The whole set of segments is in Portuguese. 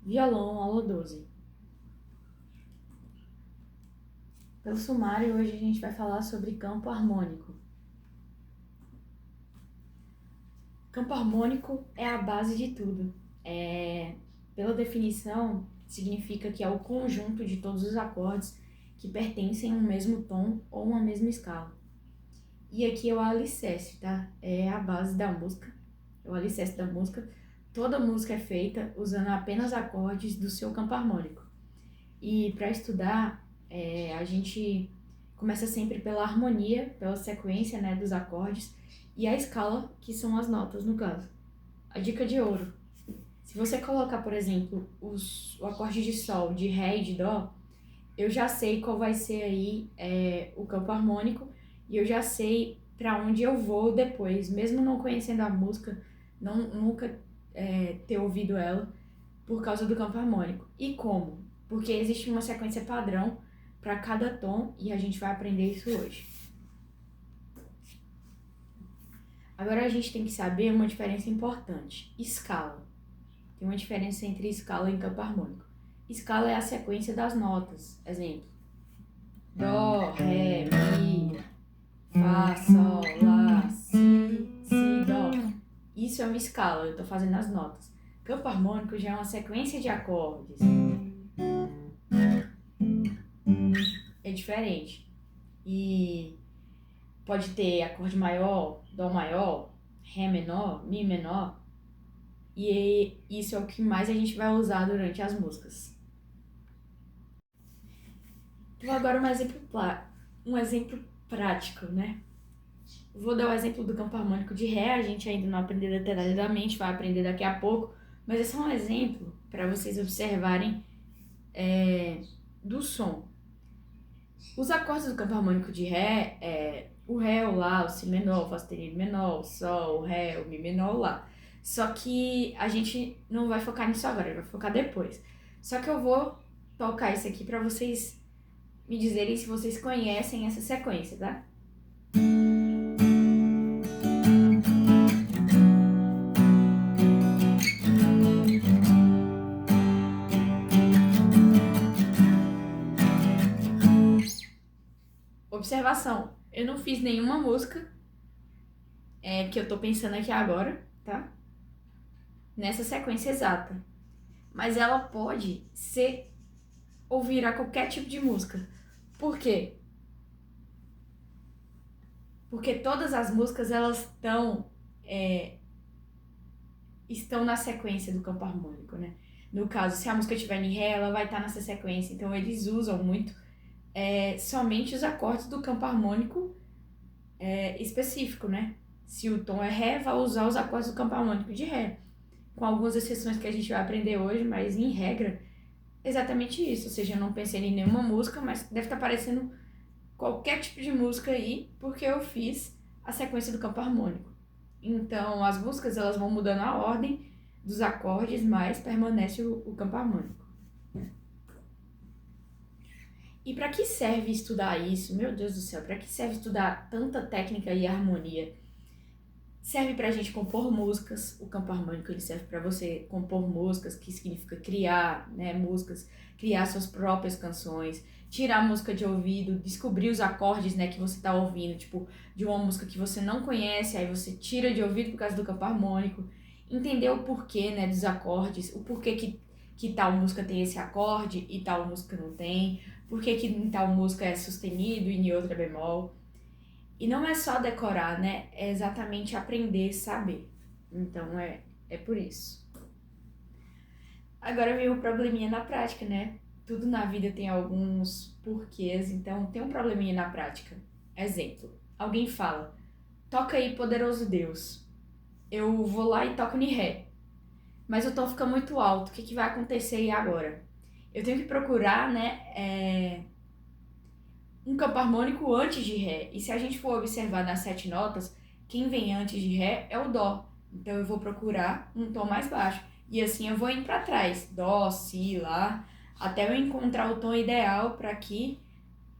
Violão, aula 12. Pelo sumário, hoje a gente vai falar sobre campo harmônico. Campo harmônico é a base de tudo. Pela definição, significa que é o conjunto de todos os acordes que pertencem a um mesmo tom ou uma mesma escala. E aqui é o alicerce, tá? É a base da música, é o alicerce da música. Toda música é feita usando apenas acordes do seu campo harmônico. E para estudar, a gente começa sempre pela harmonia, pela sequência, né, dos acordes e a escala, que são as notas no caso. A dica de ouro: se você colocar, por exemplo, o acorde de sol, de ré e de dó, eu já sei qual vai ser aí o campo harmônico e eu já sei para onde eu vou depois, mesmo não conhecendo a música, nunca ter ouvido ela, por causa do campo harmônico. E como? Porque existe uma sequência padrão para cada tom e a gente vai aprender isso hoje. Agora a gente tem que saber uma diferença importante: escala. Tem uma diferença entre escala e campo harmônico. Escala é a sequência das notas. Exemplo: dó, ré, mi, fá, sol, lá, si, dó. Isso é uma escala, eu estou fazendo as notas. Campo harmônico já é uma sequência de acordes. É diferente. E pode ter acorde maior, dó maior, ré menor, mi menor. E isso é o que mais a gente vai usar durante as músicas. Então agora um exemplo prático, né? Vou dar o exemplo do campo harmônico de ré, a gente ainda não aprendeu detalhadamente, vai aprender daqui a pouco, mas é só um exemplo para vocês observarem do som. Os acordes do campo harmônico de ré o ré, o lá, o si menor, o fá sustenido menor, o sol, o ré, o mi menor, o lá. Só que a gente não vai focar nisso agora, vai focar depois. Só que eu vou tocar isso aqui para vocês me dizerem se vocês conhecem essa sequência, tá? Observação: eu não fiz nenhuma música que eu tô pensando aqui agora, tá? Nessa sequência exata. Mas ela pode ser ou virar qualquer tipo de música. Por quê? Porque todas as músicas elas estão na sequência do campo harmônico, né? No caso, se a música estiver em ré, ela vai estar nessa sequência. Então eles usam muito somente os acordes do campo harmônico específico, né? Se o tom é ré, vai usar os acordes do campo harmônico de ré. Com algumas exceções que a gente vai aprender hoje, mas em regra, exatamente isso. Ou seja, eu não pensei em nenhuma música, mas deve estar aparecendo qualquer tipo de música aí, porque eu fiz a sequência do campo harmônico. Então, as músicas elas vão mudando a ordem dos acordes, mas permanece o campo harmônico. E para que serve estudar isso? Meu Deus do céu, para que serve estudar tanta técnica e harmonia? Serve pra gente compor músicas. O campo harmônico ele serve para você compor músicas, que significa criar, né, músicas, criar suas próprias canções, tirar a música de ouvido, descobrir os acordes, né, que você tá ouvindo, tipo, de uma música que você não conhece, aí você tira de ouvido por causa do campo harmônico, entender o porquê, né, dos acordes, o porquê que tal música tem esse acorde e tal música não tem, porquê que em tal música é sustenido e em outra é bemol. E não é só decorar, né? É exatamente aprender, saber. Então é por isso. Agora vem o probleminha na prática, né? Tudo na vida tem alguns porquês, então tem um probleminha na prática. Exemplo: alguém fala, toca aí, poderoso Deus. Eu vou lá e toco em ré. Mas o tom fica muito alto. O que vai acontecer aí agora? Eu tenho que procurar, né? Um campo harmônico antes de ré. E se a gente for observar nas 7 notas, quem vem antes de ré é o dó. Então eu vou procurar um tom mais baixo. E assim eu vou indo para trás. Dó, si, lá, até eu encontrar o tom ideal para que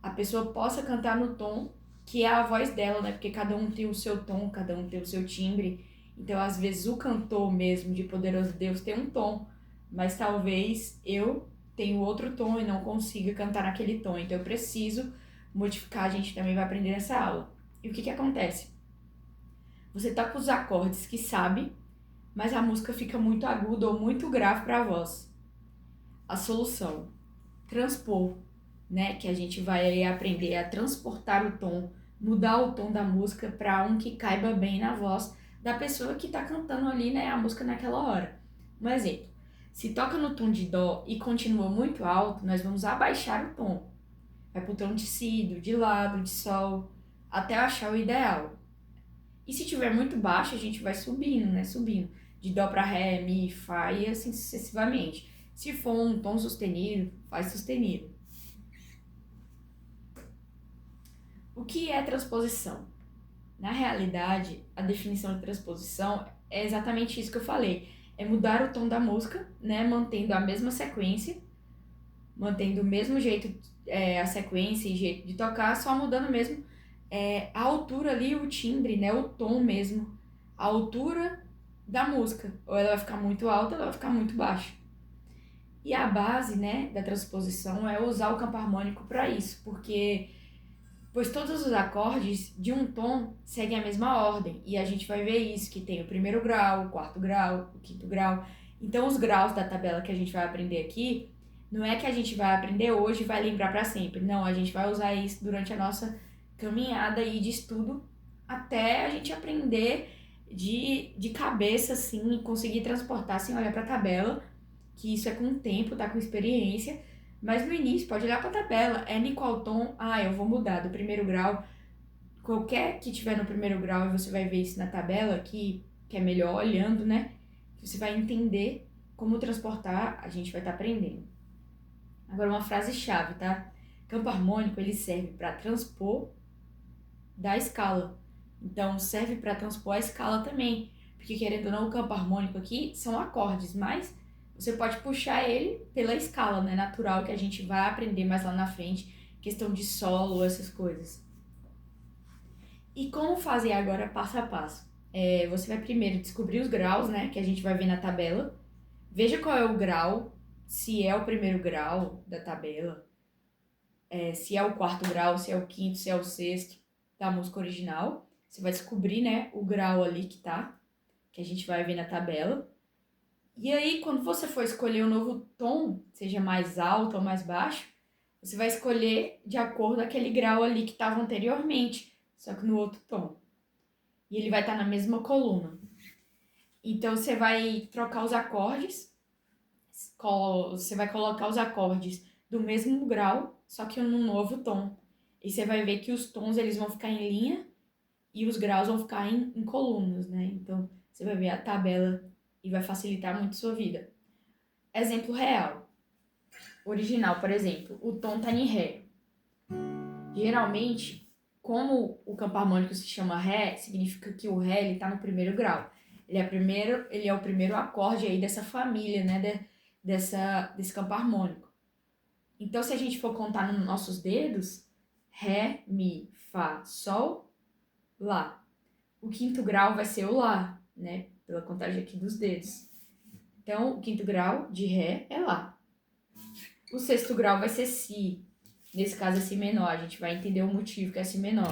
a pessoa possa cantar no tom que é a voz dela, né? Porque cada um tem o seu tom, cada um tem o seu timbre. Então, às vezes, o cantor mesmo de Poderoso Deus tem um tom, mas talvez eu tenha outro tom e não consiga cantar naquele tom, então eu preciso modificar, a gente também vai aprender nessa aula. E o que acontece? Você toca os acordes que sabe, mas a música fica muito aguda ou muito grave para a voz. A solução: transpor, né? Que a gente vai aprender a transportar o tom, mudar o tom da música para um que caiba bem na voz da pessoa que está cantando ali, né, a música naquela hora. Um exemplo: se toca no tom de dó e continua muito alto, nós vamos abaixar o tom. Vai pro tom de si, de lá, de sol, até achar o ideal. E se tiver muito baixo, a gente vai subindo, né? Subindo. De dó para ré, mi, fá e assim sucessivamente. Se for um tom sustenido, faz sustenido. O que é transposição? Na realidade, a definição de transposição é exatamente isso que eu falei. É mudar o tom da música, né? Mantendo a mesma sequência, mantendo o mesmo jeito, a sequência e jeito de tocar, só mudando mesmo a altura ali, o timbre, né? O tom mesmo. A altura da música. Ou ela vai ficar muito alta ou ela vai ficar muito baixa. E a base, né, da transposição é usar o campo harmônico para isso, porque pois todos os acordes de um tom seguem a mesma ordem, e a gente vai ver isso, que tem o primeiro grau, o quarto grau, o quinto grau. Então os graus da tabela que a gente vai aprender aqui, não é que a gente vai aprender hoje e vai lembrar para sempre. Não, a gente vai usar isso durante a nossa caminhada aí de estudo até a gente aprender de cabeça, assim, e conseguir transportar sem olhar para a tabela, que isso é com o tempo, tá com experiência, mas no início pode olhar para a tabela, é em qual tom, eu vou mudar do primeiro grau, qualquer que tiver no primeiro grau, e você vai ver isso na tabela, que é melhor olhando, né, que você vai entender como transportar, a gente vai estar aprendendo. Agora uma frase-chave, tá? Campo harmônico, ele serve para transpor da escala, então serve para transpor a escala também, porque querendo ou não, o campo harmônico aqui são acordes, mas você pode puxar ele pela escala, né, natural, que a gente vai aprender mais lá na frente, questão de solo, essas coisas. E como fazer agora passo a passo? Você vai primeiro descobrir os graus, né, que a gente vai ver na tabela. Veja qual é o grau, se é o primeiro grau da tabela, se é o quarto grau, se é o quinto, se é o sexto da música original. Você vai descobrir, né, o grau ali que a gente vai ver na tabela. E aí, quando você for escolher um novo tom, seja mais alto ou mais baixo, você vai escolher de acordo com aquele grau ali que estava anteriormente, só que no outro tom. E ele vai estar na mesma coluna. Então, você vai trocar os acordes, você vai colocar os acordes do mesmo grau, só que num novo tom. E você vai ver que os tons eles vão ficar em linha e os graus vão ficar em colunas, né? Então, você vai ver a tabela e vai facilitar muito a sua vida. Exemplo real. Original, por exemplo, o tom tá em Ré. Geralmente, como o campo harmônico se chama Ré, significa que o Ré ele tá no primeiro grau. Ele é o primeiro acorde aí dessa família, né, desse campo harmônico. Então, se a gente for contar nos nossos dedos, Ré, Mi, Fá, Sol, Lá. O quinto grau vai ser o Lá, né, pela contagem aqui dos dedos. Então, o quinto grau de Ré é Lá. O sexto grau vai ser Si. Nesse caso é Si menor. A gente vai entender o motivo que é Si menor.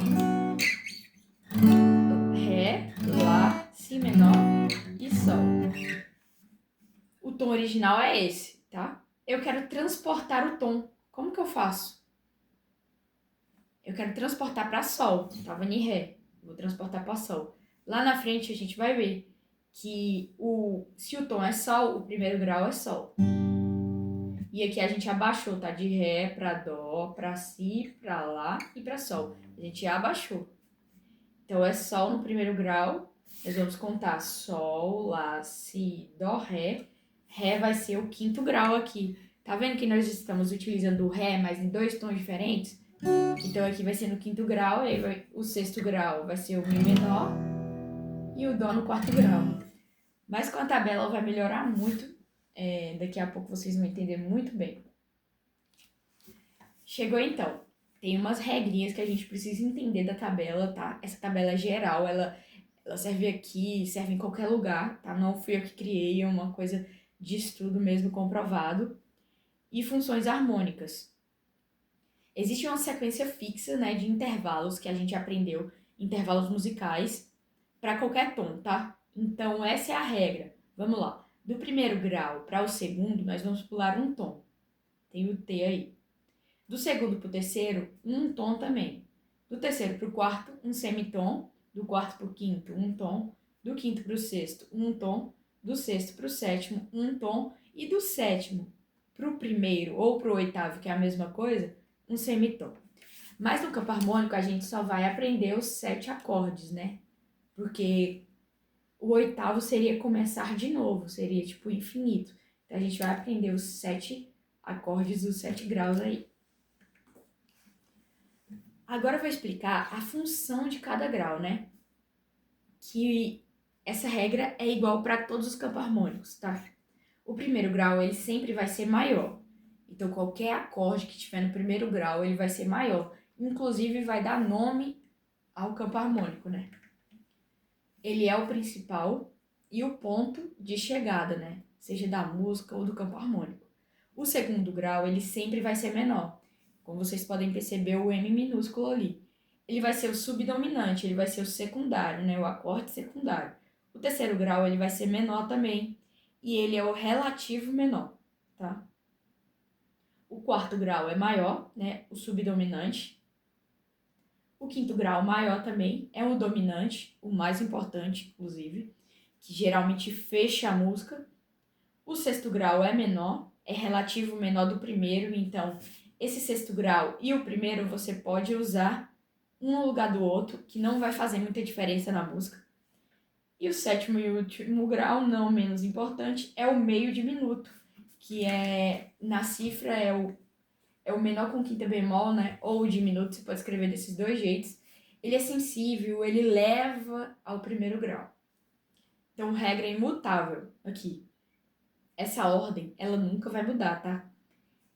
Ré, Lá, Si menor e Sol. O tom original é esse, tá? Eu quero transportar o tom. Como que eu faço? Eu quero transportar para Sol. Tava em Ré. Vou transportar para Sol. Lá na frente a gente vai ver que se o tom é Sol, o primeiro grau é Sol. E aqui a gente abaixou, tá? De Ré pra Dó, pra Si, pra Lá e pra Sol. A gente abaixou. Então é Sol no primeiro grau. Nós vamos contar Sol, Lá, Si, Dó, Ré. Ré vai ser o quinto grau aqui. Tá vendo que nós estamos utilizando o Ré, mas em dois tons diferentes? Então aqui vai ser no quinto grau, e aí o sexto grau vai ser o Mi menor e o Dó no quarto grau. Mas com a tabela vai melhorar muito. Daqui a pouco vocês vão entender muito bem. Chegou então. Tem umas regrinhas que a gente precisa entender da tabela, tá? Essa tabela é geral, ela serve aqui, serve em qualquer lugar, tá? Não fui eu que criei, é uma coisa de estudo mesmo comprovado, e funções harmônicas. Existe uma sequência fixa, né, de intervalos que a gente aprendeu, intervalos musicais, para qualquer tom, tá? Então, essa é a regra. Vamos lá. Do primeiro grau para o segundo, nós vamos pular um tom. Tem o T aí. Do segundo para o terceiro, um tom também. Do terceiro para o quarto, um semitom. Do quarto para o quinto, um tom. Do quinto para o sexto, um tom. Do sexto para o sétimo, um tom. E do sétimo para o primeiro ou para o oitavo, que é a mesma coisa, um semitom. Mas no campo harmônico a gente só vai aprender os 7 acordes, né? Porque o oitavo seria começar de novo, seria tipo infinito. Então a gente vai aprender os 7 acordes, os 7 graus aí. Agora eu vou explicar a função de cada grau, né? Que essa regra é igual para todos os campos harmônicos, tá? O primeiro grau, ele sempre vai ser maior. Então, qualquer acorde que tiver no primeiro grau, ele vai ser maior. Inclusive, vai dar nome ao campo harmônico, né? Ele é o principal e o ponto de chegada, né? Seja da música ou do campo harmônico. O segundo grau, ele sempre vai ser menor. Como vocês podem perceber, o M minúsculo ali. Ele vai ser o subdominante, ele vai ser o secundário, né? O acorde secundário. O terceiro grau, ele vai ser menor também. E ele é o relativo menor, tá? O quarto grau é maior, né? O subdominante. O quinto grau maior também é o dominante, o mais importante, inclusive, que geralmente fecha a música. O sexto grau é menor, é relativo menor do primeiro, então esse sexto grau e o primeiro você pode usar um no lugar do outro, que não vai fazer muita diferença na música. E o sétimo e último grau, não menos importante, é o meio diminuto, que é, na cifra, é o menor com quinta bemol, né? Ou o diminuto, você pode escrever desses dois jeitos. Ele é sensível, ele leva ao primeiro grau. Então, regra imutável aqui. Essa ordem, ela nunca vai mudar, tá?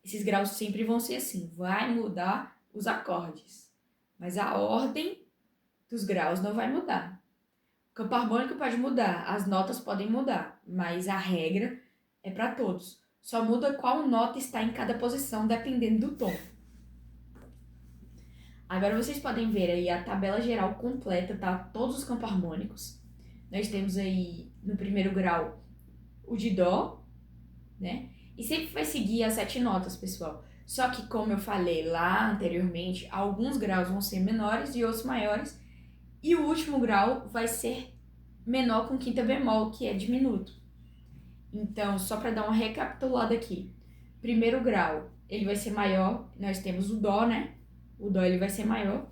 Esses graus sempre vão ser assim. Vai mudar os acordes, mas a ordem dos graus não vai mudar. O campo harmônico pode mudar, as notas podem mudar, mas a regra é para todos. Só muda qual nota está em cada posição, dependendo do tom. Agora vocês podem ver aí a tabela geral completa, tá? Todos os campos harmônicos. Nós temos aí, no primeiro grau, o de Dó, né? E sempre vai seguir as 7 notas, pessoal. Só que, como eu falei lá anteriormente, alguns graus vão ser menores e outros maiores. E o último grau vai ser menor com quinta bemol, que é diminuto. Então, só para dar uma recapitulada aqui. Primeiro grau, ele vai ser maior. Nós temos o Dó, né? O Dó ele vai ser maior.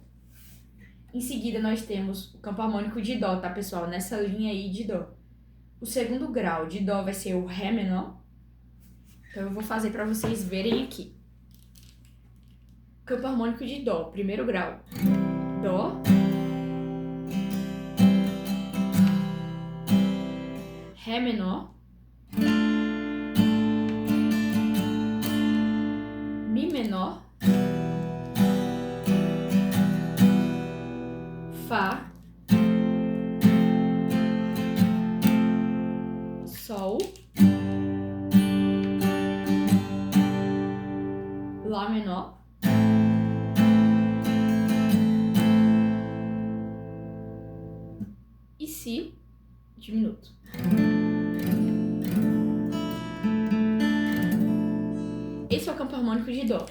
Em seguida, nós temos o campo harmônico de Dó, tá, pessoal? Nessa linha aí de Dó. O segundo grau de Dó vai ser o Ré menor. Então, eu vou fazer para vocês verem aqui. Campo harmônico de Dó, primeiro grau. Dó. Ré menor. Mi menor. Fá. Sol. Lá menor. E Si diminuto. Esse é o campo harmônico de Dó.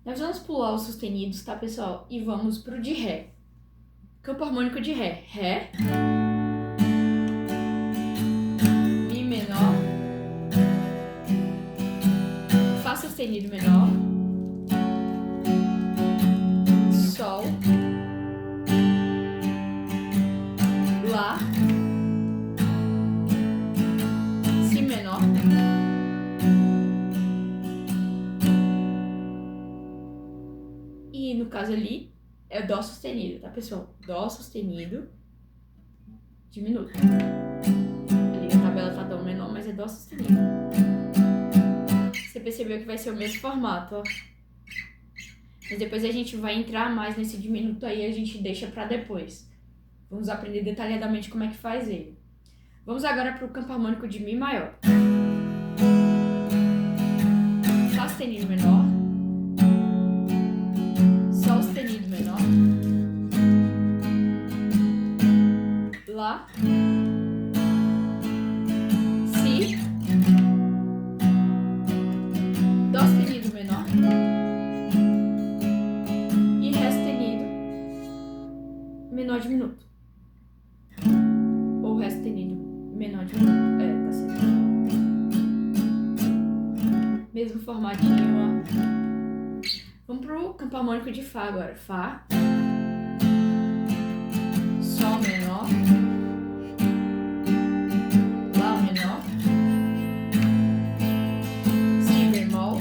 Nós vamos pular os sustenidos, tá, pessoal? E vamos pro de Ré. Campo harmônico de Ré. Ré. Mi menor. Fá sustenido menor. Sol. Lá. Si menor. E no caso ali é o Dó sustenido, tá, pessoal? Dó sustenido diminuto. Ali a tabela tá Dó menor, mas é Dó sustenido. Você percebeu que vai ser o mesmo formato, ó. Mas depois a gente vai entrar mais nesse diminuto aí, a gente deixa pra depois. Vamos aprender detalhadamente como é que faz ele. Vamos agora pro campo harmônico de Mi maior. sustenido menor, sol sustenido menor, lá, si, dó sustenido menor e ré sustenido menor diminuto, ou ré sustenido menor diminuto, tá certo. Mesmo formatinho, ó. Vamos pro campo harmônico de Fá agora. Fá, Sol menor, Lá menor, Si bemol,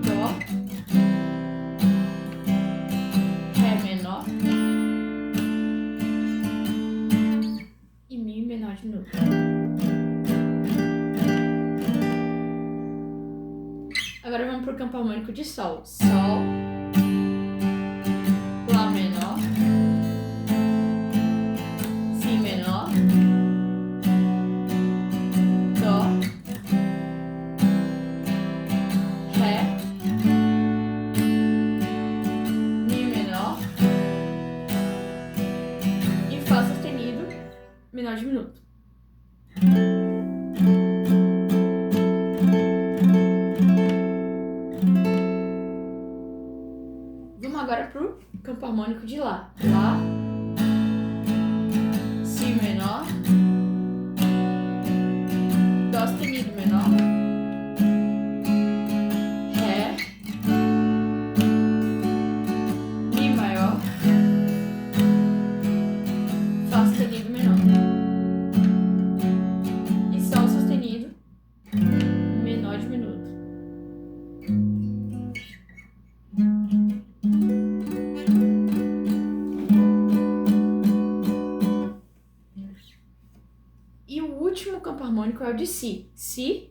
Dó, Ré menor e Mi menor diminuto. Agora vamos pro campo harmônico de Sol. Sol, Lá menor, Si menor, Dó, Ré, Mi menor e Fá sustenido menor diminuto. Vamos agora pro campo harmônico de Lá. Lá, Si menor, Dó sustenido menor, Ré, Mi maior, Fá sustenido menor e Sol sustenido menor diminuto. E o último campo harmônico é o de Si. Si,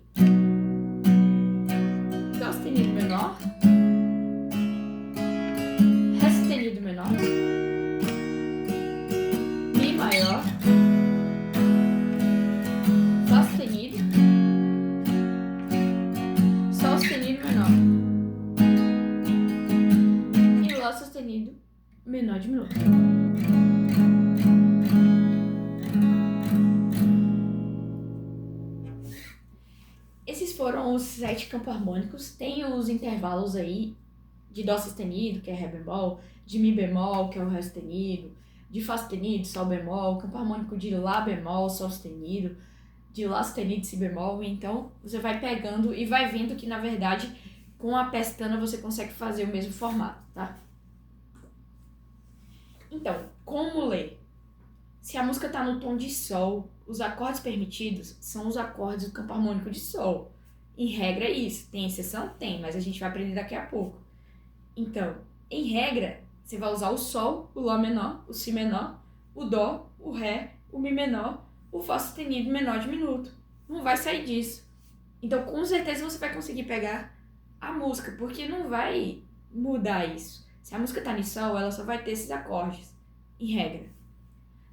Dó sustenido menor, Ré sustenido menor, Mi maior, Fá sustenido, Sol sustenido menor e Lá sustenido menor diminuto. Esses foram os 7 campos harmônicos. Tem os intervalos aí de Dó sustenido, que é Ré bemol, de Mi bemol, que é o Ré sustenido, de Fá sustenido, Sol bemol, campo harmônico de Lá bemol, Sol sustenido, de Lá sustenido, Si bemol. Então você vai pegando e vai vendo que, na verdade, com a pestana você consegue fazer o mesmo formato, tá? Então, como ler? Se a música tá no tom de Sol, os acordes permitidos são os acordes do campo harmônico de Sol. Em regra é isso. Tem exceção? Tem, mas a gente vai aprender daqui a pouco. Então, em regra, você vai usar o Sol, o Lá menor, o Si menor, o Dó, o Ré, o Mi menor, o Fá sustenido menor diminuto. Não vai sair disso. Então, com certeza você vai conseguir pegar a música, porque não vai mudar isso. Se a música tá em Sol, ela só vai ter esses acordes, em regra.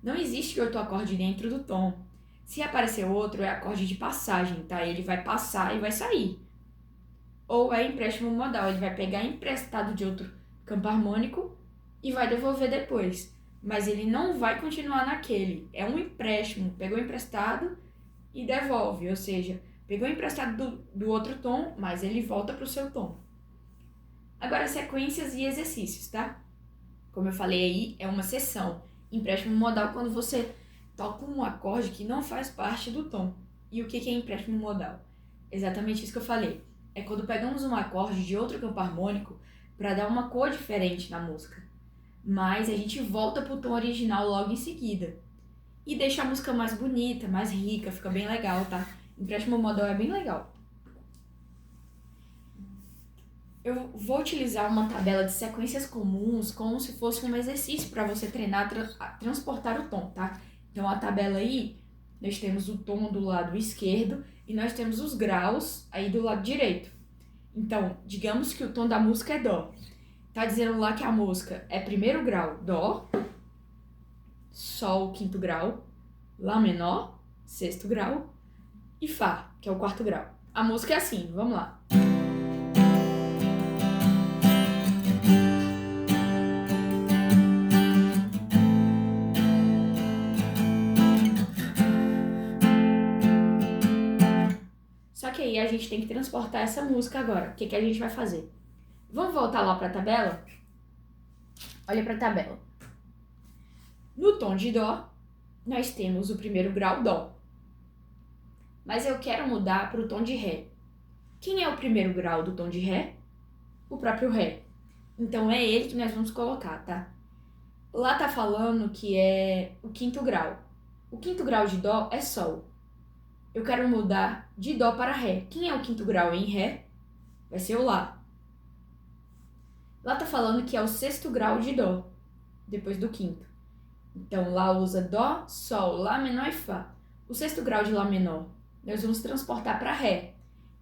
Não existe outro acorde dentro do tom. Se aparecer outro, é acorde de passagem, tá? Ele vai passar e vai sair. Ou é empréstimo modal, ele vai pegar emprestado de outro campo harmônico e vai devolver depois. Mas ele não vai continuar naquele. É um empréstimo, pegou emprestado e devolve. Ou seja, pegou emprestado do outro tom, mas ele volta para o seu tom. Agora, sequências e exercícios, tá? Como eu falei aí, é uma seção. Empréstimo modal quando você toca um acorde que não faz parte do tom. E o que é empréstimo modal? Exatamente isso que eu falei. É quando pegamos um acorde de outro campo harmônico para dar uma cor diferente na música. Mas a gente volta pro tom original logo em seguida. E deixa a música mais bonita, mais rica, fica bem legal, tá? Empréstimo modal é bem legal. Eu vou utilizar uma tabela de sequências comuns como se fosse um exercício para você treinar a transportar o tom, tá? Então a tabela aí, nós temos o tom do lado esquerdo e nós temos os graus aí do lado direito. Então, digamos que o tom da música é Dó. Tá dizendo lá que a música é primeiro grau, Dó, Sol, quinto grau, Lá menor, sexto grau, e Fá, que é o quarto grau. A música é assim, vamos lá. Só que aí a gente tem que transportar essa música agora. O que a gente vai fazer? Vamos voltar lá para a tabela? Olha para a tabela. No tom de Dó, nós temos o primeiro grau Dó. Mas eu quero mudar para o tom de Ré. Quem é o primeiro grau do tom de Ré? O próprio Ré. Então é ele que nós vamos colocar, tá? Lá tá falando que é o quinto grau. O quinto grau de Dó é Sol. Eu quero mudar de Dó para Ré. Quem é o quinto grau em Ré? Vai ser o Lá. Lá tá falando que é o sexto grau de Dó, depois do quinto. Então, Lá usa Dó, Sol, Lá menor e Fá. O sexto grau de Lá menor, nós vamos transportar para Ré.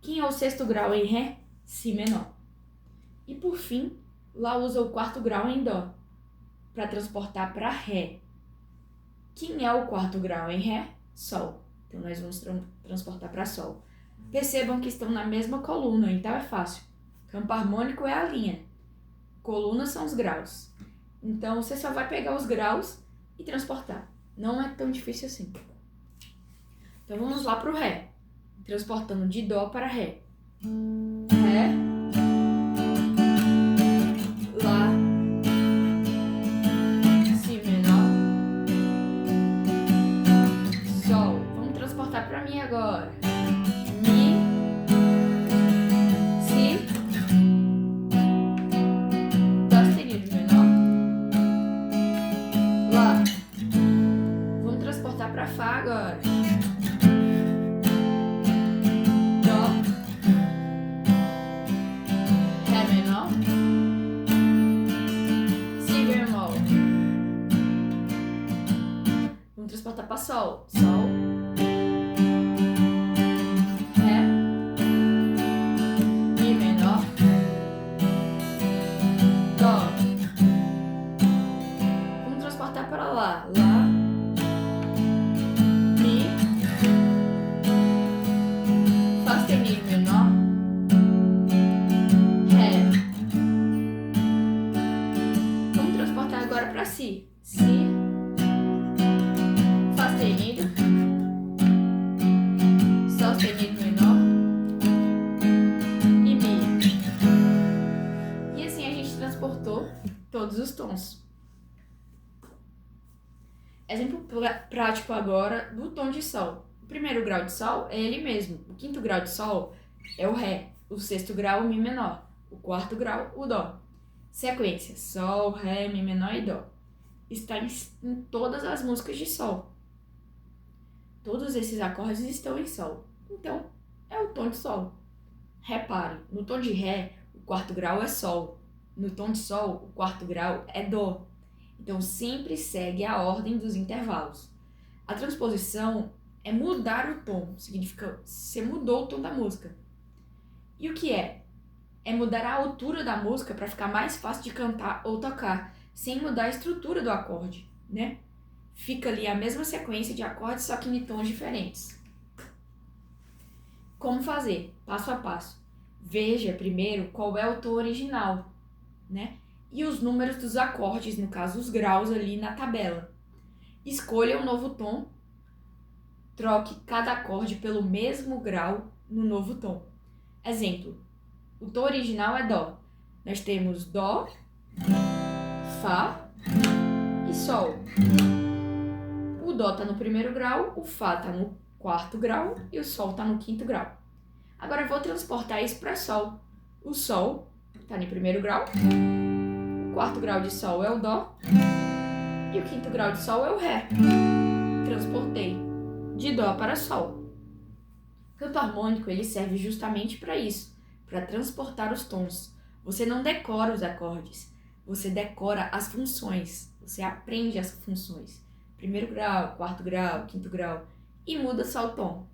Quem é o sexto grau em Ré? Si menor. E por fim, Lá usa o quarto grau em Dó, para transportar para Ré. Quem é o quarto grau em Ré? Sol. Então, nós vamos transportar para Sol. Percebam que estão na mesma coluna, então é fácil. Campo harmônico é a linha. Colunas são os graus. Então, você só vai pegar os graus e transportar. Não é tão difícil assim. Então, vamos lá para o Ré. Transportando de Dó para Ré. Ré. Lá. Si menor. Sol. Vamos transportar para Mi agora. Mi. Si. Dó sustenido menor. Lá. Vamos transportar para Fá agora. Dó. Ré menor. Si bemol. Vamos transportar para Sol. Sol. Ré. Mi menor. Dó. Vamos transportar para Lá. Lá. Mi. Fá sustenido menor. Ré. Vamos transportar agora para Si. Si. Fá sustenido. Sol sustenido menor. E Mi. E assim a gente transportou todos os tons. Exemplo prático agora do tom de Sol. O primeiro grau de Sol é ele mesmo. O quinto grau de Sol é o Ré. O sexto grau, o Mi menor. O quarto grau, o Dó. Sequência: Sol, Ré, Mi menor e Dó. Está em todas as músicas de Sol. Todos esses acordes estão em Sol. Então, é o tom de Sol. Repare, no tom de Ré, o quarto grau é Sol. No tom de Sol, o quarto grau é Dó. Então, sempre segue a ordem dos intervalos. A transposição é mudar o tom. Significa você mudou o tom da música. E o que é? É mudar a altura da música para ficar mais fácil de cantar ou tocar, sem mudar a estrutura do acorde, né? Fica ali a mesma sequência de acordes, só que em tons diferentes. Como fazer? Passo a passo. Veja primeiro qual é o tom original, né? E os números dos acordes, no caso os graus ali na tabela. Escolha um novo tom, troque cada acorde pelo mesmo grau no novo tom. Exemplo, o tom original é Dó. Nós temos Dó, Fá e Sol. O Dó está no primeiro grau, o Fá está no quarto grau e o Sol está no quinto grau. Agora eu vou transportar isso para Sol. O Sol está no primeiro grau, o quarto grau de Sol é o Dó e o quinto grau de Sol é o Ré. Transportei de Dó para Sol. O canto harmônico ele serve justamente para isso, para transportar os tons. Você não decora os acordes, você decora as funções, você aprende as funções. Primeiro grau, quarto grau, quinto grau, e muda só o tom.